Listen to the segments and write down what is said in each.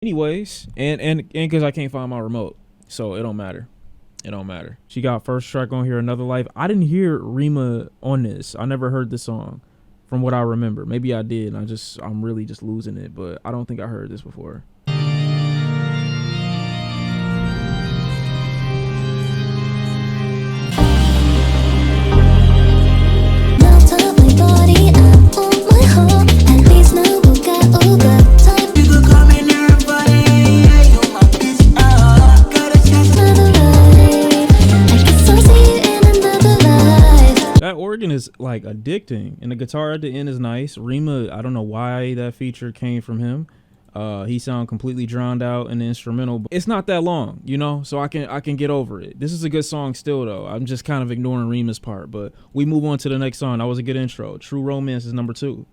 Anyways, and because I can't find my remote, so it don't matter. It don't matter. She got first track on here, Another Life. I didn't hear Rima on this. I never heard this song from what I remember. Maybe I did, and I'm really just losing it, but I don't think I heard this before. Is like addicting, and the guitar at the end is nice. Rima, I don't know why that feature came from him. He sound completely drowned out in the instrumental, but it's not that long, you know, so I can get over it. This is a good song still though. I'm just kind of ignoring Rima's part, but we move on to the next song. That was a good intro. True Romance is number 2.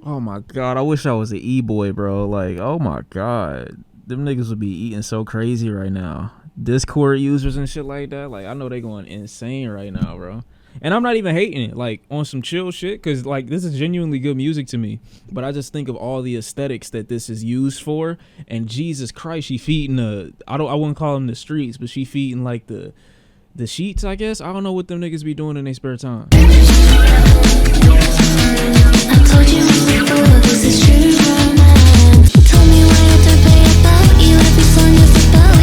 Oh my god, I wish I was an e-boy, bro. Like, oh my god, them niggas would be eating so crazy right now. Discord users and shit like that, like, I know they going insane right now, bro. And I'm not even hating it, like, on some chill shit, because like, this is genuinely good music to me, but I just think of all the aesthetics that this is used for, and Jesus Christ, she feeding I wouldn't call them the streets, but she feeding like the sheets, I guess. I don't know what them niggas be doing in their spare time. I told you before, this is true romance. Tell me why I don't play about you. Every song is about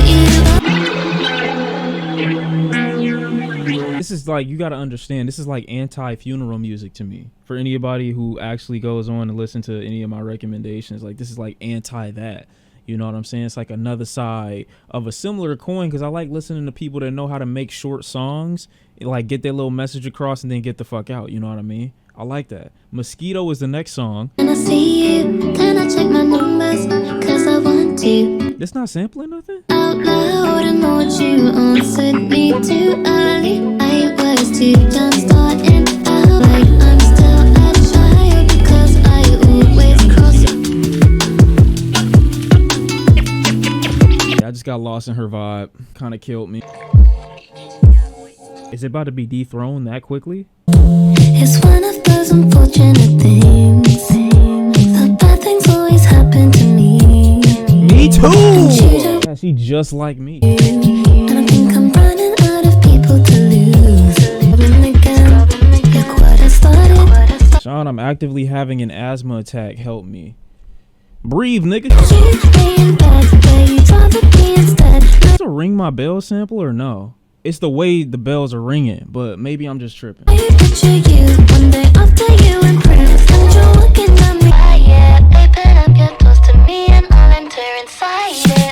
you. This is like, you gotta understand, this is like anti-funeral music to me. For anybody who actually goes on to listen to any of my recommendations, like, this is like anti that. You know what I'm saying? It's like another side of a similar coin, because I like listening to people that know how to make short songs, like get their little message across and then get the fuck out. You know what I mean? I like that. Mosquito is the next song. When I see you, can I check my numbers? Cause I want to. This not sampling nothing? Out loud, I know what you answered me too early. I was too young starting out. Like I'm still a child because I always cross. I just got lost in her vibe. Kind of killed me. Is it about to be dethroned that quickly? It's one of those unfortunate things. The bad things always happen to me. Me too! Yeah, she just like me. And I think I'm running out of people to lose. Look what I started. Sean, I'm actively having an asthma attack. Help me. Breathe, nigga. Is this a Ring My Bell sample or no? It's the way the bells are ringing, but maybe I'm just tripping.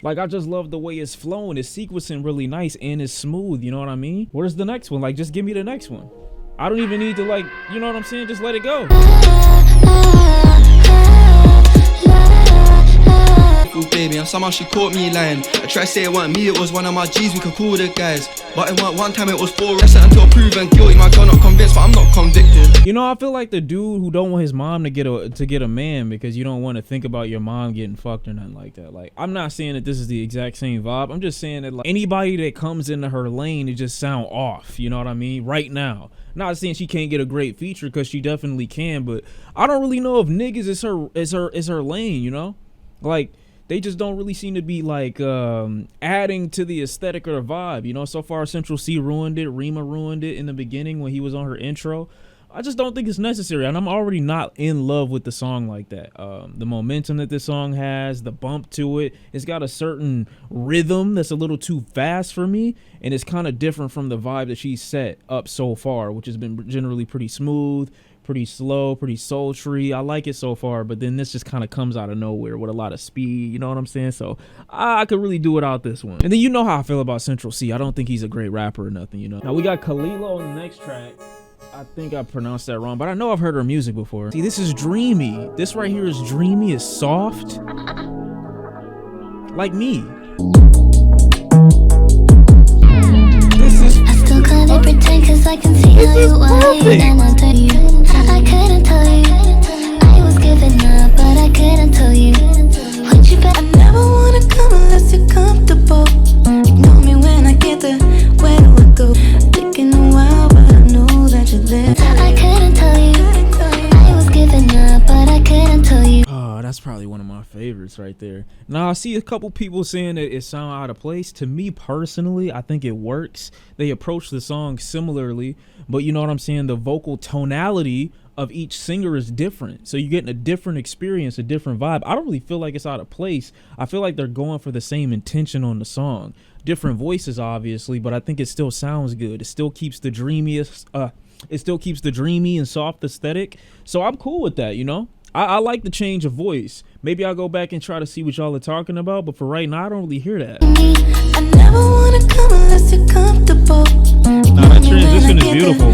Like, I just love the way it's flowing. It's sequencing really nice and it's smooth, you know what I mean? Where's the next one? Like, just give me the next one. I don't even need to, like, you know what I'm saying? Just let it go. Baby, and somehow she caught me lying. I tried to say it wasn't me, it was one of my G's, we could call the guys. But it wasn't one time, it was 4 arrested until proven guilty. My girl not convinced, but I'm not convicted. You know, I feel like the dude who don't want his mom to get a man because you don't want to think about your mom getting fucked or nothing like that. Like, I'm not saying that this is the exact same vibe. I'm just saying that, like, anybody that comes into her lane, it just sound off. You know what I mean? Right now. Not saying she can't get a great feature, because she definitely can, but I don't really know if niggas is her lane, you know? Like, they just don't really seem to be like adding to the aesthetic or the vibe, you know. So far, Central C ruined it, Rima ruined it in the beginning when he was on her intro. I just don't think it's necessary, and I'm already not in love with the song like that. The momentum that this song has, the bump to it, it's got a certain rhythm that's a little too fast for me, and it's kind of different from the vibe that she's set up so far, which has been generally pretty smooth, pretty slow, pretty sultry. I like it so far, but then this just kind of comes out of nowhere with a lot of speed, you know what I'm saying? So I could really do without this one. And then you know how I feel about Central C. I don't think he's a great rapper or nothing, you know. Now we got Kalila on the next track. I think I pronounced that wrong, but I know I've heard her music before. See, this is Dreamy. This right here is Dreamy. It's soft, like me. This is, I still can't pretend, cause I can see how you are, and I tell you, I couldn't tell you. I was giving up, but I couldn't tell you. What you bet? I never wanna come unless you're comfortable. Ignore me when I get there. favorites right there. Now I see a couple people saying that it sound out of place. To me personally, I think it works. They approach the song similarly, but you know what I'm saying? The vocal tonality of each singer is different, so you're getting a different experience, a different vibe. I don't really feel like it's out of place. I feel like they're going for the same intention on the song. Different voices, obviously, but I think it still sounds good. It still keeps the dreamiest. It still keeps the dreamy and soft aesthetic. So I'm cool with that. You know, I like the change of voice. Maybe I'll go back and try to see what y'all are talking about, but for right now, I don't really hear that. I never wanna come unless you're comfortable. Nah, that transition is beautiful.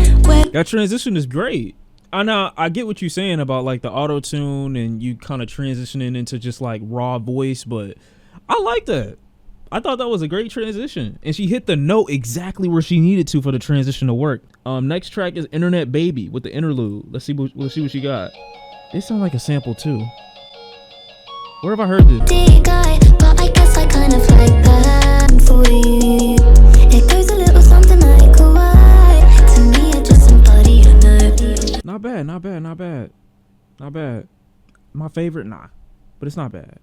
That transition is great. I get what you're saying about like the auto tune and you kind of transitioning into just like raw voice, but I like that. I thought that was a great transition, and she hit the note exactly where she needed to for the transition to work. Next track is Internet Baby with the interlude. Let's see what she got. It sounds like a sample too. Where have I heard this? Guy, but I guess I kind of like that for you. It goes a little something like why to me I just embody your nerve. Not bad, not bad, not bad, not bad. My favorite, nah, but it's not bad.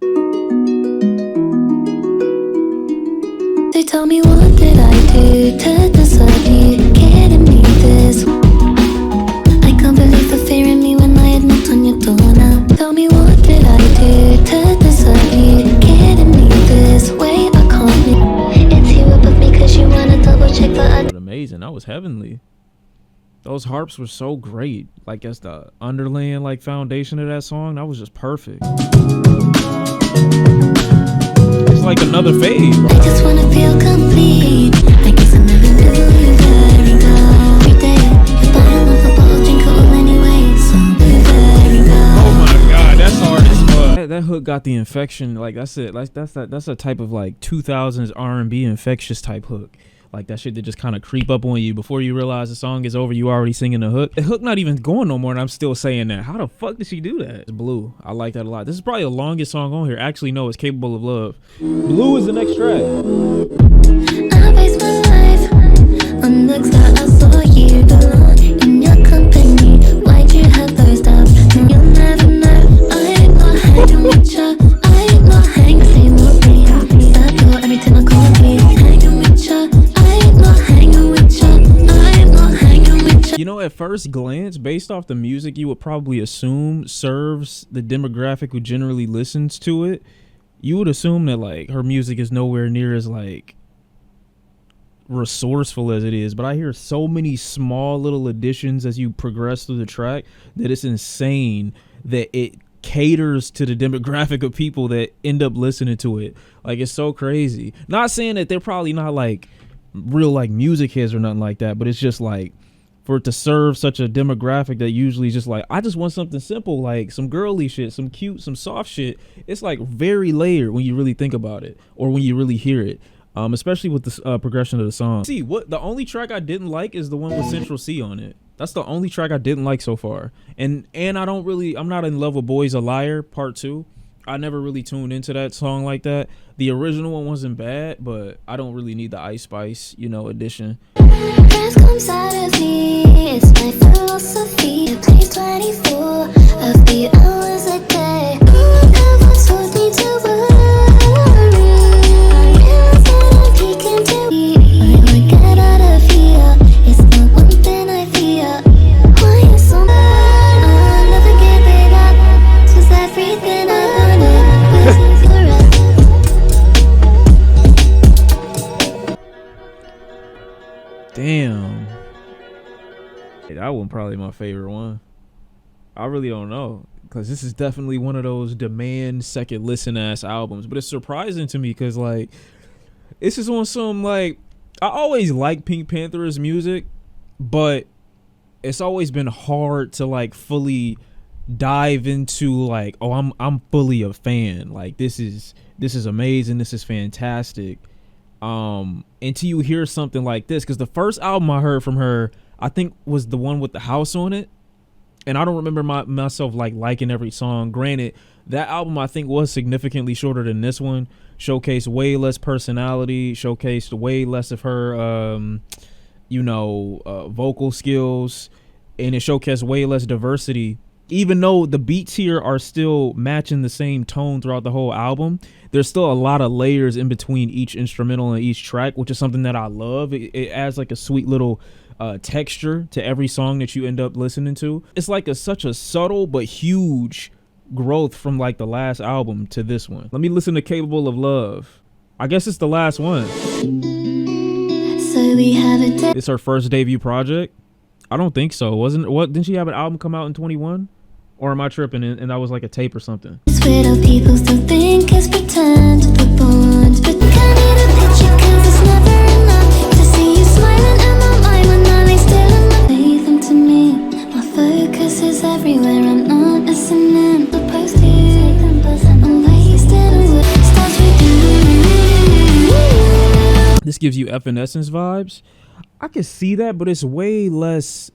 So tell me what did I do to deserve you getting me this? I can't believe the fear in me when I had knocked on your door now. Tell me what did I do to deserve you getting me this way? I can't believe it's you above me cause you wanna double check but I Amazing, that was heavenly. Those harps were so great. Like as the underlying like foundation of that song, that was just perfect. It's like another fade. I just wanna feel complete. I guess I never knew you very well. Every day, you're buying off the ball, drink it all anyway. So very well. Oh my god, that's hard as fuck. That hook got the infection. Like that's it. Like that's a type of like 2000s R&B infectious type hook. Like that shit that just kind of creep up on you before you realize the song is over. You already singing the hook. The hook not even going no more, and I'm still saying that. How the fuck did she do that? It's Blue. I like that a lot. This is probably the longest song on here. Actually, no, it's Capable of Love. Blue is the next track. I base my life on looks that I saw you belong in your company. Why'd you have those doubts? And you'll never know. I ain't not hanging with you. I ain't not hanging, say what me. Stop your every time I call me. Hanging with you. You know, at first glance, based off the music, you would probably assume serves the demographic who generally listens to it. You would assume that like her music is nowhere near as like resourceful as it is, but I hear so many small little additions as you progress through the track that it's insane that it caters to the demographic of people that end up listening to it. Like, it's so crazy. Not saying that they're probably not like real like music heads or nothing like that, but it's just like for it to serve such a demographic that usually is just like, I just want something simple, like some girly shit, some cute, some soft shit. It's like very layered when you really think about it or when you really hear it, especially with the progression of the song. See, what the only track I didn't like is the one with Central C on it. That's the only track I didn't like so far. And I'm not in love with Boy's a Liar Part 2. I never really tuned into that song like that. The original one wasn't bad, but I don't really need the Ice Spice, edition. Best comes out of me, it's my philosophy. It plays 24 of the hours a day. Whoever told me to worry, I realize that I'm peeking to me. I get out of here, it's not one thing I fear. Why is so bad? I'll never give it up. This was everything I wanted. Damn. That one probably my favorite one. I really don't know, because this is definitely one of those demand second listen ass albums. But it's surprising to me because like this is on some like, I always like PinkPantheress music, but it's always been hard to like fully dive into like, oh, I'm fully a fan. Like this is amazing. This is fantastic. Until you hear something like this, because the first album I heard from her, I think, was the one with the house on it, and I don't remember myself like liking every song. Granted, that album I think was significantly shorter than this one, showcased way less personality, showcased way less of her vocal skills, and it showcased way less diversity even though the beats here are still matching the same tone throughout the whole album, there's still a lot of layers in between each instrumental and each track, which is something that I love. It adds like a sweet little texture to every song that you end up listening to. It's like such a subtle but huge growth from like the last album to this one. Let me listen to Capable of Love. I guess it's the last one. So we have a It's her first debut project. I don't think so. Didn't she have an album come out in 21? Or am I tripping and that was like a tape or something? widow people still think it's pretend to put bonds, but can't need a picture 'cause it's never enough to see you smiling in my mind when I'm still in my leave them to me. My focus is everywhere. I'm not listening. Supposed to I'm wasted away. Starts with you. This gives you Evanescence vibes. I can see that, but it's way less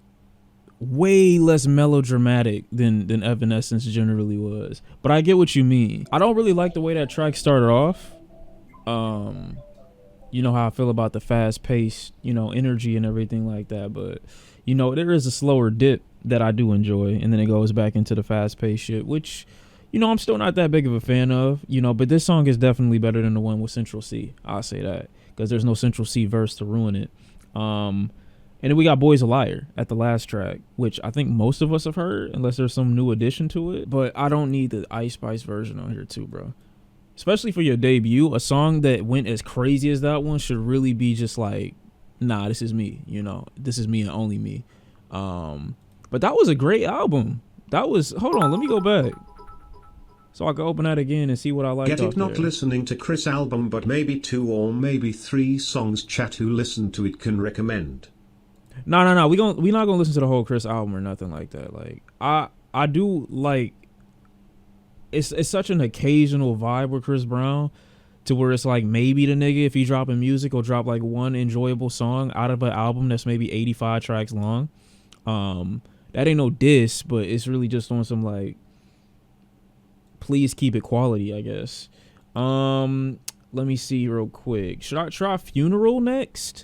melodramatic than Evanescence generally was. But I get what you mean. I don't really like the way that track started off. You know how I feel about the fast paced, energy and everything like that. But, there is a slower dip that I do enjoy. And then it goes back into the fast paced shit, which, I'm still not that big of a fan of, but this song is definitely better than the one with Central C. I'll say that, because there's no Central C verse to ruin it. And then we got Boy's a Liar at the last track, which I think most of us have heard, unless there's some new addition to it. But I don't need the Ice Spice version on here too, bro. Especially for your debut. A song that went as crazy as that one should really be just like, nah, this is me, this is me and only me. But that was a great album. Hold on, let me go back so I can open that again and see what I like. Get it, not listening to Chris' album, but maybe 2 or maybe 3 songs chat who listen to it can recommend. No. We not gonna listen to the whole Chris album or nothing like that. Like I do like. It's such an occasional vibe with Chris Brown, to where it's like maybe the nigga, if he dropping music, will drop like one enjoyable song out of an album that's maybe 85 tracks long. That ain't no diss, but it's really just on some like, please keep it quality, I guess. Let me see real quick. Should I try Funeral next?